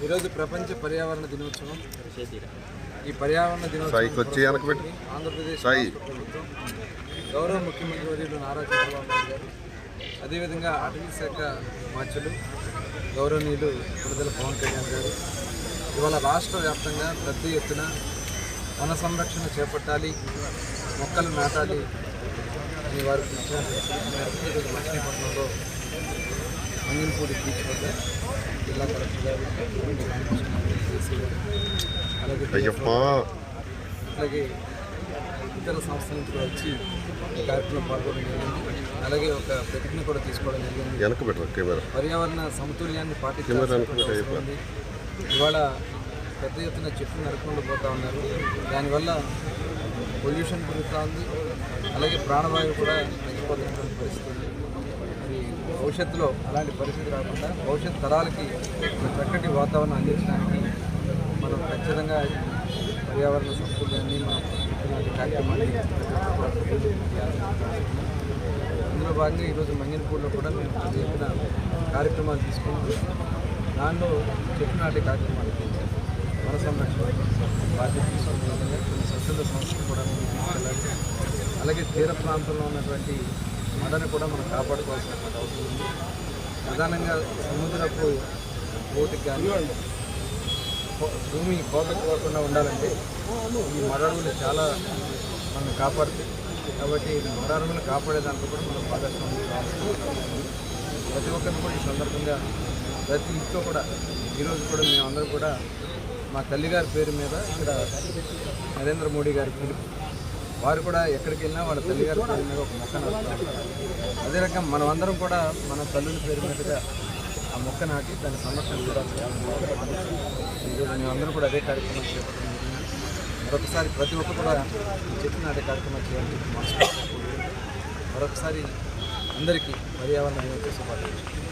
ఈరోజు ప్రపంచ పర్యావరణ దినోత్సవం. ఈ పర్యావరణ దినోత్సవం ఆంధ్రప్రదేశ్ ప్రభుత్వం గౌరవ ముఖ్యమంత్రి వర్యులు నారా చంద్రబాబు నాయుడు గారు, అదేవిధంగా అటవీ శాఖ మార్చులు గౌరవనీయులు విడుదల పవన్ కళ్యాణ్ గారు ఇవాళ రాష్ట్ర వ్యాప్తంగా పెద్ద ఎత్తున వన సంరక్షణ చేపట్టాలి, మొక్కలు నాటాలి అని వారు ఇచ్చిన ఈరోజు మచిలీపట్నంలో మంగినపూడి బీచ్ వద్ద జిల్లా కలెక్టర్ గారు, అలాగే ఇతర సంస్థల నుంచి వచ్చి ఈ కార్యక్రమం పాల్గొనడం జరిగింది. అలాగే ఒక ప్రతిజ్ఞ కూడా తీసుకోవడం జరిగింది. పర్యావరణ సమతుల్యాన్ని పాటించాల్సింది. ఇవాళ పెద్ద ఎత్తున చెట్లు నరకుండా పోతూ ఉన్నారు. దానివల్ల పొల్యూషన్ పెరుగుతూ ఉంది, అలాగే ప్రాణవాయువు కూడా తగ్గిపోతున్నటువంటి పరిస్థితి ఉంది. మరి భవిష్యత్తులో అలాంటి పరిస్థితి రాకుండా భవిష్యత్ తరాలకి చక్కటి వాతావరణం అందించడానికి మనం ఖచ్చితంగా పర్యావరణ సమతుల్యాన్ని మనం కార్యక్రమాన్ని అందులో భాగంగా ఈరోజు మంగినపూడిలో కూడా మేము పెద్ద ఎత్తున కార్యక్రమాలు తీసుకుంటూ దానిలో చెట్టు నాటే కార్యక్రమాలు వన సంరక్షణ బాధ్యత తీసుకునే విధంగా కొన్ని స్వచ్ఛంద సంస్థలు కూడా మనం తీసుకెళ్ళాలి. అలాగే తీర ప్రాంతంలో ఉన్నటువంటి మడని కూడా మనం కాపాడుకోవాల్సినటువంటి అవసరం ఉంది. ప్రధానంగా సముద్రపు ఓటుకి కానీ భూమి కోతకు పోకుండా ఉండాలంటే ఈ మడడువులు చాలా మనం కాపాడుతాయి. కాబట్టి మడడువులు కాపాడే దాంట్లో కూడా మనం భాగస్వామ్యం కావాల్సి ప్రతి ఒక్కరిని కూడా ఈ సందర్భంగా ప్రతి ఇంట్లో కూడా ఈరోజు కూడా మేమందరం కూడా మా తల్లిగారి పేరు మీద ఇక్కడ నరేంద్ర మోడీ గారి పిలుపు, వారు కూడా ఎక్కడికి వెళ్ళినా వాళ్ళ తల్లిగారి పేరు మీద ఒక మొక్క నాటుతారు. అదే రకం మనమందరం కూడా మన తల్లుల పేరు మీదుగా ఆ మొక్క నాటి దాని సంరక్షణ కూడా ఈరోజు మేమందరం కూడా అదే కార్యక్రమం చేపట్టడం జరిగింది. మరొకసారి ప్రతి ఒక్కరు కూడా ఈ చెట్టు నాటే కార్యక్రమం చేయాలని చెప్పి మనసు మరొకసారి అందరికీ పర్యావరణ దినోత్సవ శుభాకాంక్షలు.